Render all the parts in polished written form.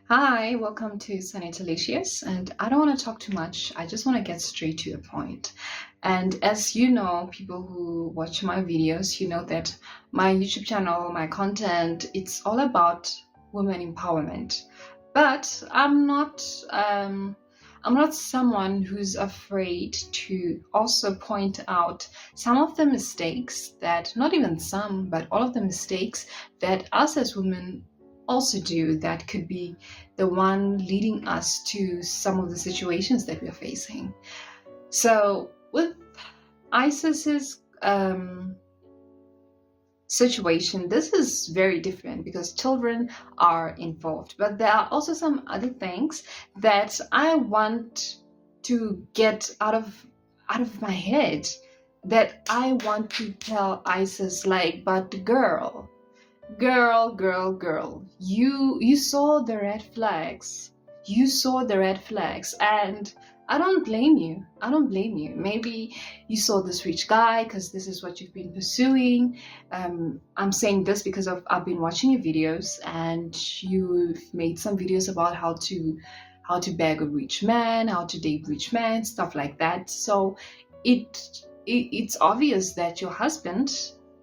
Hi, welcome to Sunny Delicious. And I don't want to talk too much. I just want to get straight to the point. And as you know, people who watch my videos, you know that my YouTube channel, my content, it's all about women empowerment. But I'm not someone who's afraid to also point out some of the mistakes that, not even some, but all of the mistakes that us as women also do that could be the one leading us to some of the situations that we're facing. So, with ISIS's situation, this is very different because children are involved. But there are also some other things that I want to get out of my head that I want to tell ISIS, like, but girl, you saw the red flags. You saw the red flags, and I don't blame you. Maybe you saw this rich guy because this is what you've been pursuing. I'm saying this because I've been watching your videos, and you've made some videos about how to beg a rich man, how to date rich men, stuff like that. So it's obvious that your husband,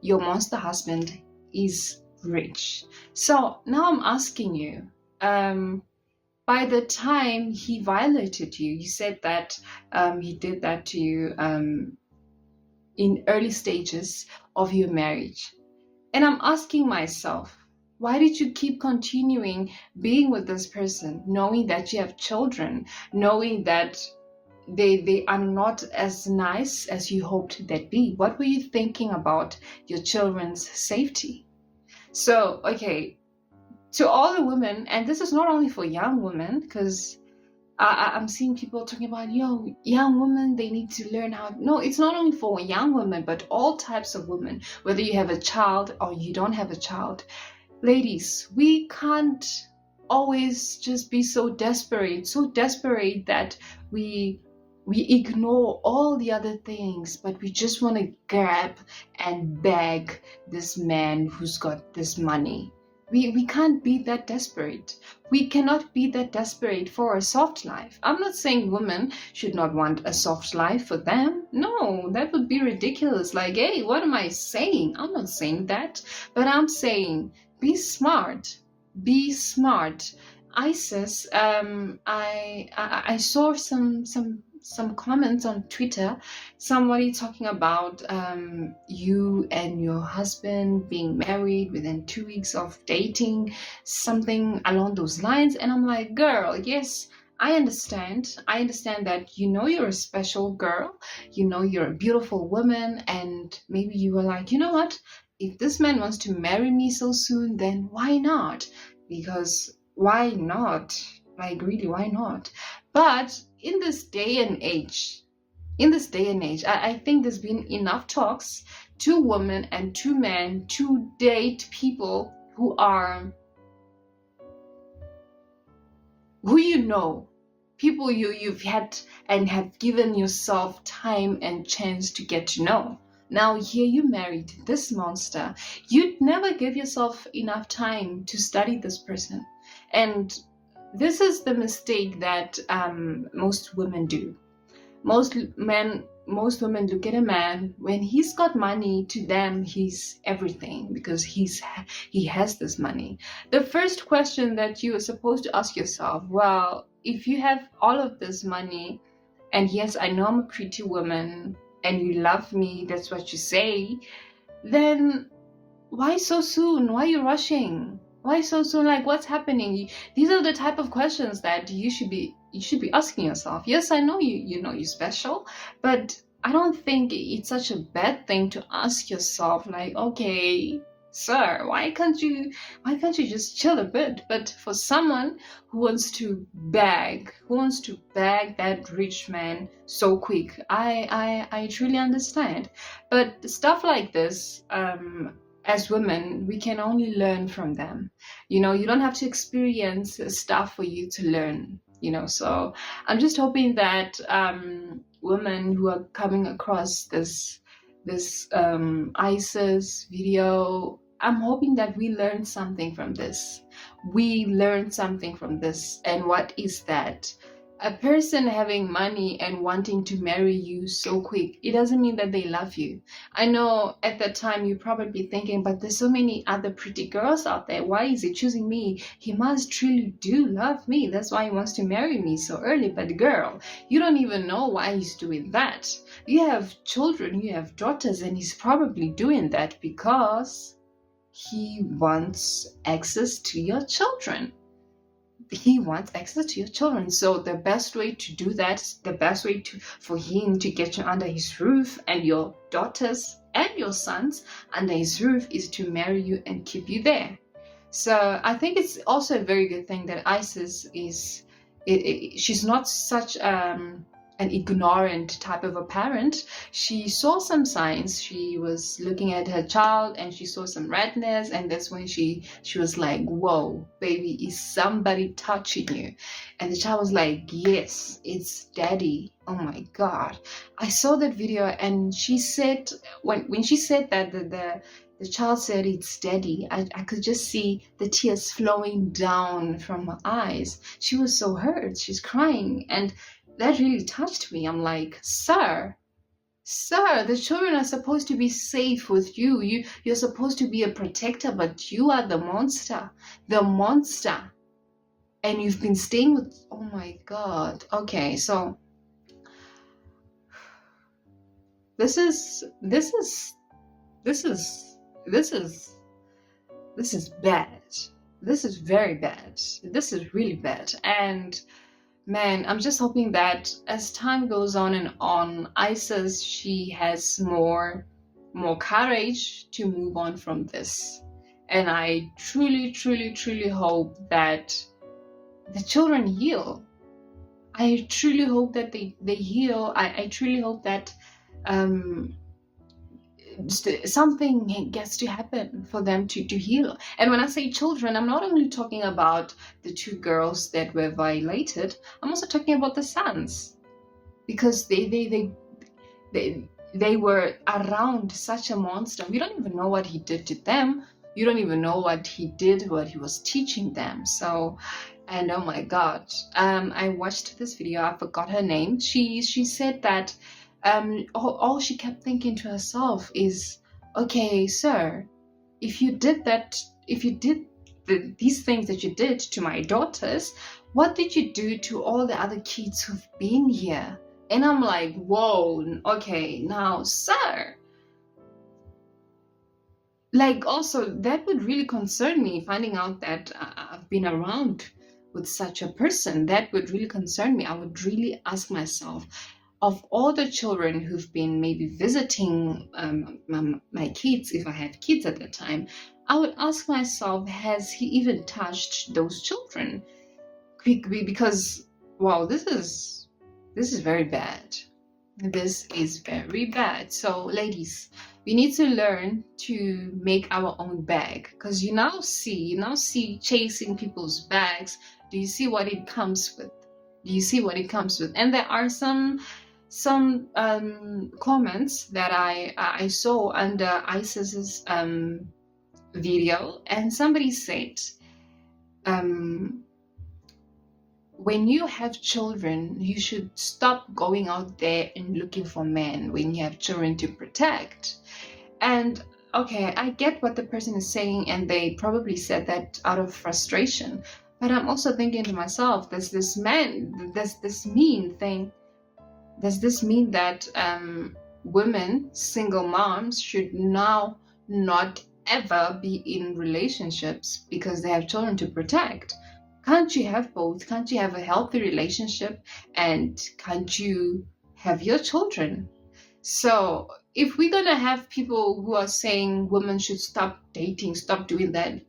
your monster husband, is rich. So now I'm asking you, by the time he violated you, you said that he did that to you in early stages of your marriage. And I'm asking myself, why did you keep continuing being with this person, knowing that you have children, knowing that they are not as nice as you hoped they'd be? What were you thinking about your children's safety? So, okay, to all the women, and this is not only for young women, because I'm seeing people talking about, young women, they need to learn how. No, it's not only for young women, but all types of women, whether you have a child or you don't have a child. Ladies, we can't always just be so desperate that we ignore all the other things, but we just want to grab and beg this man who's got this money. We can't be that desperate. We cannot be that desperate for a soft life. I'm not saying women should not want a soft life for them. No, that would be ridiculous. Like, hey, what am I saying? I'm not saying that. But I'm saying be smart. Be smart. ISIS, I saw some comments on Twitter, somebody talking about you and your husband being married within 2 weeks of dating, something along those lines. And I'm like, girl, yes, I understand. I understand that you're a special girl, you're a beautiful woman, and maybe you were like, you know what? If this man wants to marry me so soon, then why not? Because why not? Like, really, why not? But in this day and age, I think there's been enough talks to women and to men to date people who people you've had and have given yourself time and chance to get to know. Now here you married this monster. You'd never give yourself enough time to study this person. And this is the mistake that most women do. Most women look at a man, when he's got money, to them he's everything because he has this money. The first question that you are supposed to ask yourself, well, if you have all of this money, and yes, I know I'm a pretty woman and you love me, that's what you say, then why so soon? Why are you rushing? Why so soon? Like, what's happening? These are the type of questions that you should be asking yourself. Yes, I know you're special, but I don't think it's such a bad thing to ask yourself, like, okay, sir, why can't you just chill a bit? But for someone who wants to beg, that rich man so quick, I truly understand. But stuff like this, as women, we can only learn from them. You don't have to experience stuff for you to learn. So I'm just hoping that women who are coming across this ISIS video, I'm hoping that we learn something from this. We learn something from this. And what is that? A person having money and wanting to marry you so quick, it doesn't mean that they love you. I know at that time you're probably thinking, but there's so many other pretty girls out there. Why is he choosing me? He must truly do love me. That's why he wants to marry me so early. But girl, you don't even know why he's doing that. You have children, you have daughters, and he's probably doing that because he wants access to your children. He wants access to your children. So the best way to do that, the best way for him to get you under his roof and your daughters and your sons under his roof is to marry you and keep you there. So I think it's also a very good thing that Isis is, she's not such an ignorant type of a parent. She saw some signs. She was looking at her child and she saw some redness, and that's when she was like, whoa, baby, is somebody touching you? And the child was like, yes, it's daddy. Oh my god. I saw that video, and she said, when she said that, the child said it's daddy, I could just see the tears flowing down from her eyes. She was so hurt. She's crying, and that really touched me. I'm like, sir, the children are supposed to be safe with you. You're supposed to be a protector, but you are the monster. And you've been staying with, oh my god. Okay, so this is bad. This is very bad. This is really bad. And man, I'm just hoping that as time goes on and on, Isis, she has more courage to move on from this. And I truly, truly, truly hope that the children heal. I truly hope that they heal. I truly hope that something gets to happen for them to heal. And when I say children, I'm not only talking about the two girls that were violated, I'm also talking about the sons, because they were around such a monster. We don't even know what he did to them. You don't even know what he did, what he was teaching them. So, and oh my god, I watched this video. I forgot her name. She said that all she kept thinking to herself is, okay, sir, if you did these things that you did to my daughters, what did you do to all the other kids who've been here? And I'm like, whoa, okay, now, sir, like, also, that would really concern me, finding out that I've been around with such a person. That would really concern me. I would really ask myself, of all the children who've been maybe visiting my kids, if I had kids at the time, I would ask myself, has he even touched those children? Because, wow, this is very bad. This is very bad. So, ladies, we need to learn to make our own bag, because you now see chasing people's bags. Do you see what it comes with? And there are some comments that I saw under Isis's video, and somebody said, when you have children, you should stop going out there and looking for men when you have children to protect. And okay, I get what the person is saying, and they probably said that out of frustration. But I'm also thinking to myself, does this mean that women, single moms, should now not ever be in relationships because they have children to protect? Can't you have both? Can't you have a healthy relationship, and can't you have your children? So if we're gonna have people who are saying women should stop dating, stop doing that,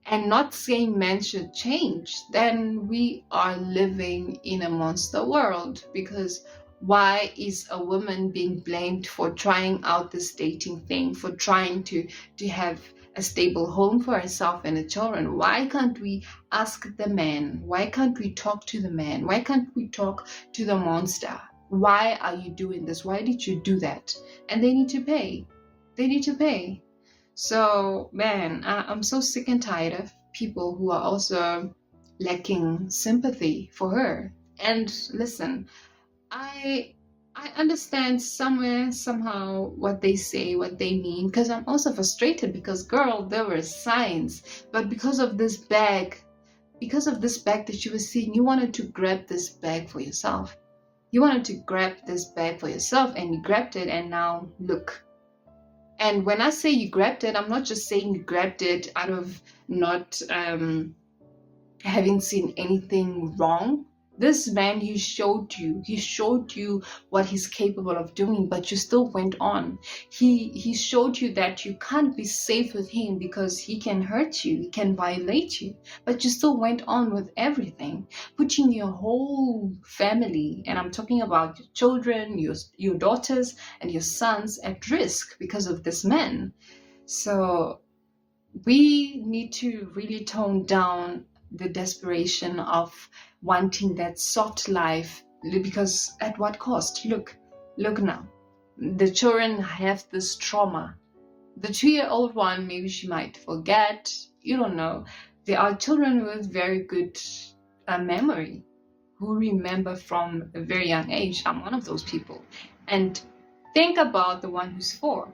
and not saying men should change, then we are living in a monster world. Because why is a woman being blamed for trying out this dating thing, for trying to have a stable home for herself and the children? Why can't we ask the man? Why can't we talk to the man? Why can't we talk to the monster? Why are you doing this? Why did you do that? And they need to pay. So, man, I'm so sick and tired of people who are also lacking sympathy for her. And listen, I I understand somewhere somehow what they say, what they mean, because I'm also frustrated because girl, there were signs, but because of this bag that you were seeing, you wanted to grab this bag for yourself. You wanted to grab this bag for yourself, and you grabbed it, and now look. And when I say you grabbed it, I'm not just saying you grabbed it out of not having seen anything wrong. This man, he showed you what he's capable of doing, but you still went on. He showed you that you can't be safe with him because he can hurt you, he can violate you, but you still went on with everything, putting your whole family, and I'm talking about your children, your daughters and your sons at risk because of this man. So we need to really tone down the desperation of wanting that soft life, because at what cost? Look now, the children have this trauma. The 2-year-old one, maybe she might forget, you don't know. There are children with very good memory who remember from a very young age. I'm one of those people. And think about the one who's 4.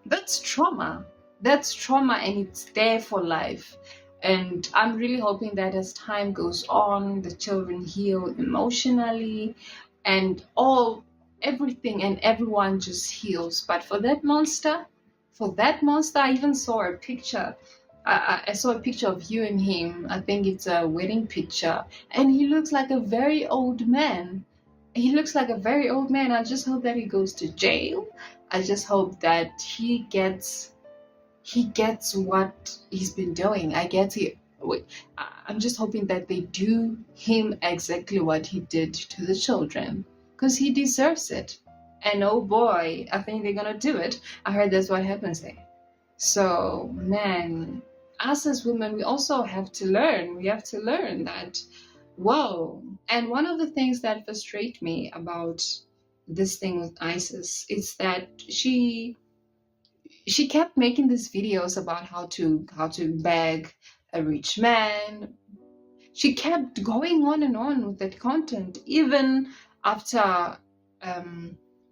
That's trauma. That's trauma, and it's there for life. And I'm really hoping that as time goes on, the children heal emotionally, and everything and everyone just heals. But for that monster, I even saw a picture. I saw a picture of you and him. I think it's a wedding picture, and he looks like a very old man. He looks like a very old man. I just hope that he goes to jail. I just hope that he gets what he's been doing. I'm just hoping that they do him exactly what he did to the children, because he deserves it. And oh boy, I think they're gonna do it. I heard that's what happens there. So man, us as women, we also have to learn. We have to learn that, whoa. And one of the things that frustrate me about this thing with Isis is that she kept making these videos about how to beg a rich man. She kept going on and on with that content, even after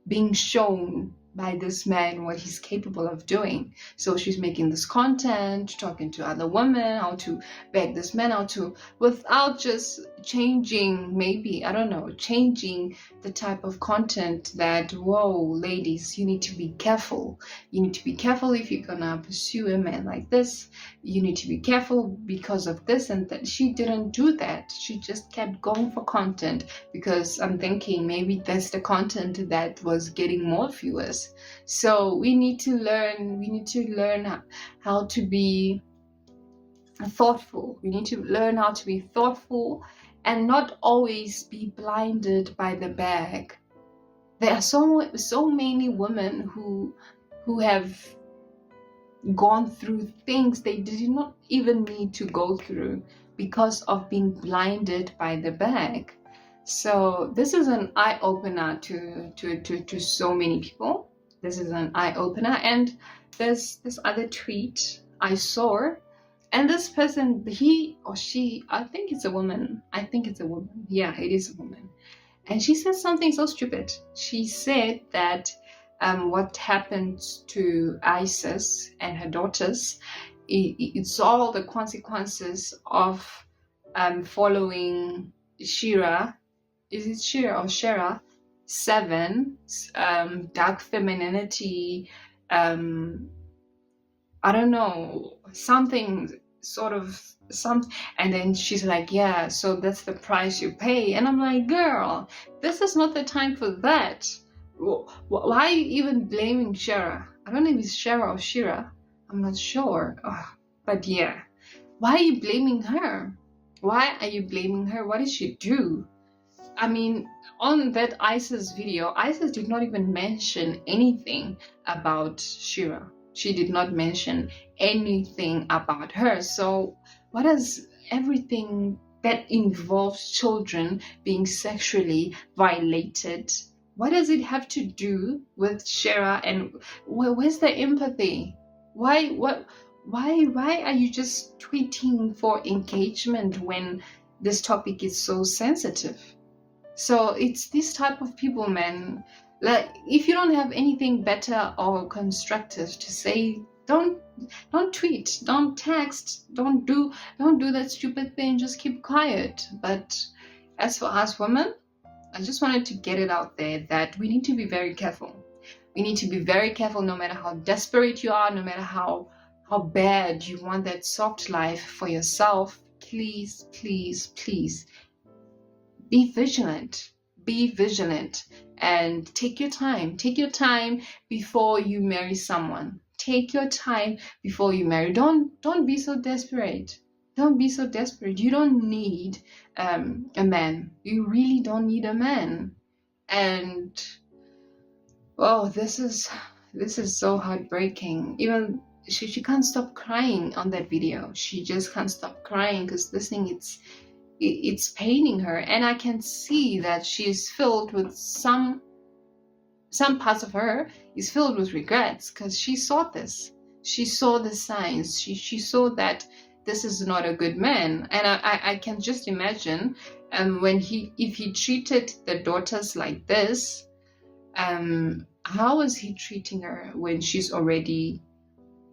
being shown by this man what he's capable of doing. So she's making this content, talking to other women, how to beg this man out to, without just changing, maybe, I don't know, changing the type of content that, whoa, ladies, you need to be careful. You need to be careful if you're gonna pursue a man like this. You need to be careful because of this and that. She didn't do that. She just kept going for content, because I'm thinking maybe that's the content that was getting more viewers. So we need to learn how to be thoughtful. We need to learn how to be thoughtful and not always be blinded by the bag. There are so many women who have gone through things they did not even need to go through because of being blinded by the bag. So this is an eye-opener to so many people. This is an eye-opener. And there's this other tweet I saw, and this person, he or she, I think it's a woman. Yeah, it is a woman. And she said something so stupid. She said that what happened to Isis and her daughters, it's all the consequences of following Shira. Is it Shira or Shera? 7, dark femininity, I don't know, something sort of some. And then she's like, yeah, so that's the price you pay. And I'm like, girl, this is not the time for that. Why are you even blaming Shera? I don't know if it's Shera or Shira. I'm not sure. But yeah, why are you blaming her? Why are you blaming her? What did she do? I mean, on that Isis video, Isis did not even mention anything about Shira. She did not mention anything about her. So what does everything that involves children being sexually violated, What does it have to do with Shara? And where's the empathy? Why are you just tweeting for engagement when this topic is so sensitive? So it's this type of people, man. Like, if you don't have anything better or constructive to say, don't tweet, don't text, don't do that stupid thing. Just keep quiet. But as for us women, I just wanted to get it out there that we need to be very careful. We need to be very careful, no matter how desperate you are, no matter how bad you want that soft life for yourself. Please, please, please be vigilant. Be vigilant and take your time. Take your time before you marry someone. Take your time before you marry. Don't be so desperate. Don't be so desperate. You don't need a man. You really don't need a man. And oh, this is so heartbreaking. Even she can't stop crying on that video. She just can't stop crying because this thing, it's paining her, and I can see that she's filled with some parts of her is filled with regrets, because she saw this. She saw the signs. She saw that this is not a good man, and I can just imagine when if he treated the daughters like this, how is he treating her when she's already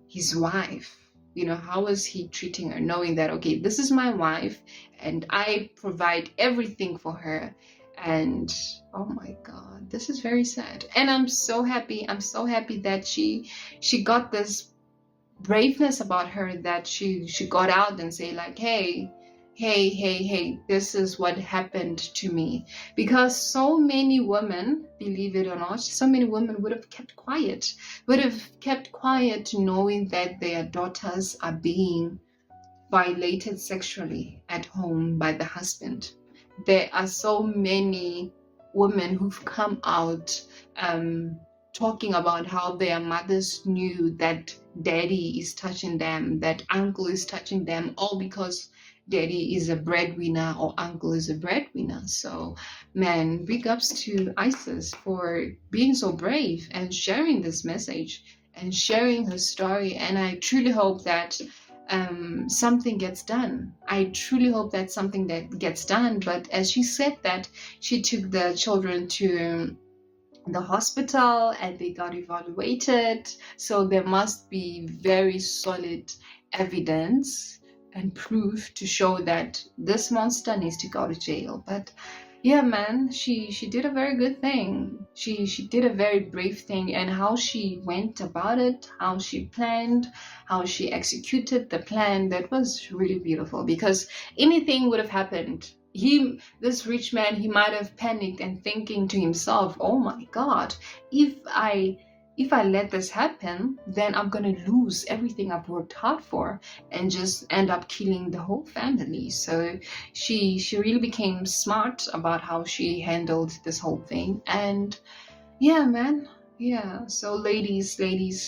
his wife? How is he treating her, knowing that, okay, this is my wife and I provide everything for her? And oh my God, this is very sad. And I'm so happy that she got this braveness about her, that she got out and say like, hey, this is what happened to me. Because so many women, believe it or not, so many women would have kept quiet, knowing that their daughters are being violated sexually at home by the husband. There are so many women who've come out talking about how their mothers knew that daddy is touching them, that uncle is touching them, all because daddy is a breadwinner or uncle is a breadwinner. So, man, big ups to Isis for being so brave and sharing this message and sharing her story. And I truly hope that something gets done. I truly hope that something that gets done. But as she said that she took the children to the hospital and they got evaluated, so there must be very solid evidence and proof to show that this monster needs to go to jail. But yeah, man, she did a very good thing. She did a very brave thing, and how she went about it, how she planned, how she executed the plan, that was really beautiful. Because anything would have happened. This rich man, he might have panicked and thinking to himself, oh my God, if I let this happen, then I'm gonna lose everything I've worked hard for and just end up killing the whole family. So she really became smart about how she handled this whole thing. And yeah, man, yeah. So ladies,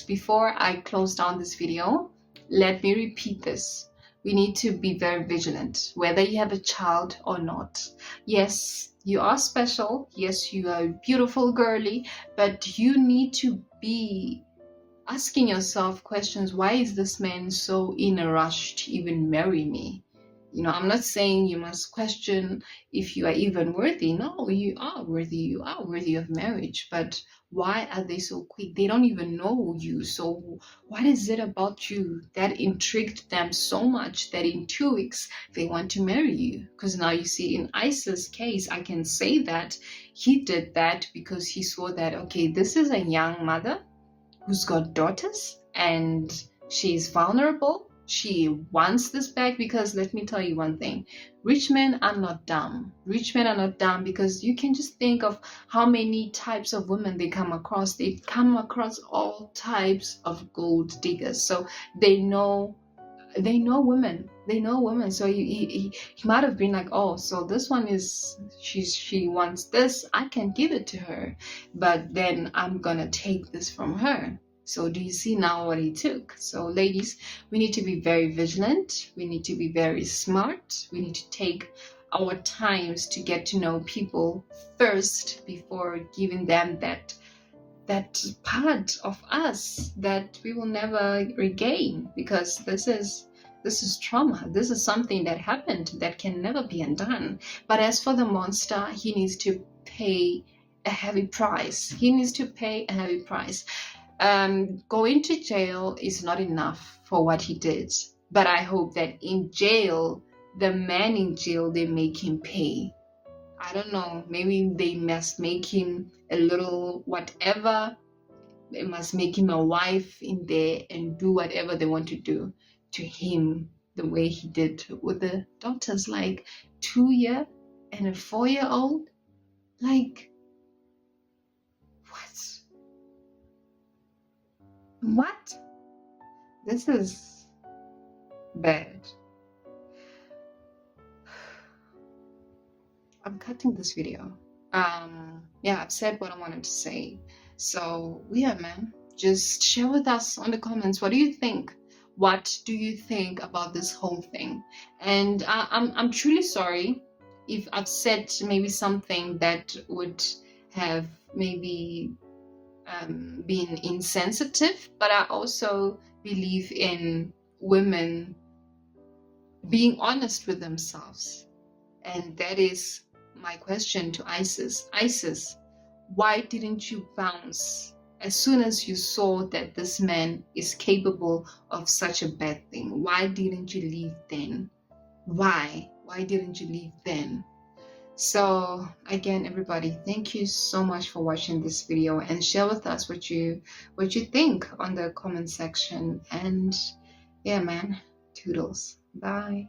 before I close down this video, let me repeat this. We need to be very vigilant, whether you have a child or not. Yes, you are special. Yes, you are a beautiful girly, but you need to be asking yourself questions. Why is this man so in a rush to even marry me? I'm not saying you must question if you are even worthy. No, you are worthy. You are worthy of marriage. But why are they so quick? They don't even know you. So what is it about you that intrigued them so much that in 2 weeks they want to marry you? Because now you see, in Isis' case, I can say that he did that because he saw that, okay, this is a young mother who's got daughters and she's vulnerable. She wants this back. Because let me tell you one thing, rich men are not dumb. Rich men are not dumb, because you can just think of how many types of women they come across. They come across all types of gold diggers. So they know women. So he might have been like, oh, so this one she wants this, I can give it to her, but then I'm gonna take this from her. So do you see now what he took? So ladies, we need to be very vigilant. We need to be very smart. We need to take our times to get to know people first before giving them that part of us that we will never regain, because this is trauma. This is something that happened that can never be undone. But as for the monster, he needs to pay a heavy price. He needs to pay a heavy price. Going to jail is not enough for what he did, but I hope that in jail, the man in jail, they make him pay. I don't know, maybe they must make him a little whatever. They must make him a wife in there and do whatever they want to do to him, the way he did with the daughters, like 2-year and a 4-year-old. Like, what? What? This is bad. I'm cutting this video. Yeah, I've said what I wanted to say. So yeah, man, just share with us on the comments. What do you think? What do you think about this whole thing? And I'm truly sorry if I've said maybe something that would have maybe been insensitive, but I also believe in women being honest with themselves. And that is my question to Isis. Isis, why didn't you bounce as soon as you saw that this man is capable of such a bad thing? Why didn't you leave then? Why? Why didn't you leave then? So again, everybody, thank you so much for watching this video, and share with us what you think on the comment section. And yeah, man, toodles. Bye.